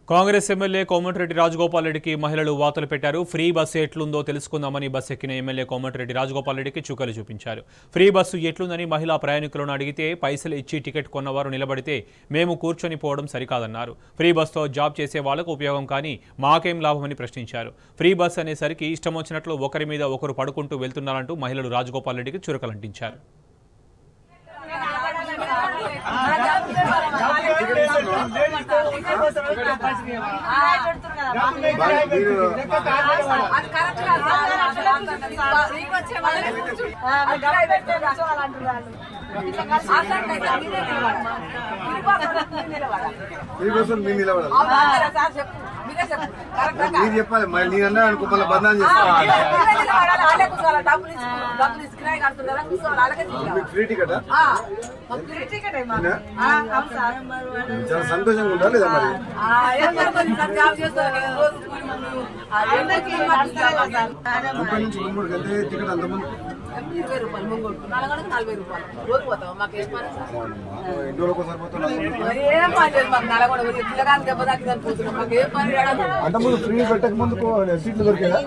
Congress MLA Komatireddy Rajagopal రెడ్డికి మహిళలు వాతలు పెట్టారు. ఫ్రీ బస్సు ఎట్లుందో తెలుసుకుందామని బస్సు ఎక్కిన ఎమ్మెల్యే కోమటిరెడ్డి రాజగోపాల్ రెడ్డికి చుక్కలు చూపించారు. ఫ్రీ బస్సు ఎట్లుందని మహిళా ప్రయాణికులను అడిగితే పైసలు ఇచ్చి టికెట్ కొన్నవారు నిలబడితే మేము కూర్చొని పోవడం సరికాదన్నారు. ఫ్రీ బస్సుతో జాబ్ చేసే వాళ్లకు ఉపయోగం కానీ మాకేం లాభమని ప్రశ్నించారు. ఫ్రీ బస్ అనేసరికి ఇష్టం వచ్చినట్లు ఒకరి మీద ఒకరు పడుకుంటూ వెళ్తున్నారంటూ మహిళలు రాజగోపాల్ రెడ్డికి చురకలంటించారు. చెప్పాలి నేను అనుకో మళ్ళీ బదనాం చేస్తాను. ఫ్రీ టికెట్ చాలా సంతోషంగా ఉండాలి లేదా మరి. ముప్పై నుంచి 3 గంటల టికెట్ అంతమంది 20 రూపాయలు ముంగోడు 40 రూపాయలు రోజు పోతాం. మాకు ఏం పని ఎన్ని రోజులకు ఒకసారి పోతున్నాం. ఏం పని లేదు మాకు. నల్గొండ పిల్లగాని దెబ్బ తాకి చనిపోతున్నాం. మాకు ఏం పని అంటే ముందు ఫ్రీ పెట్టక ముందుకు సీట్లు దొరికాయా?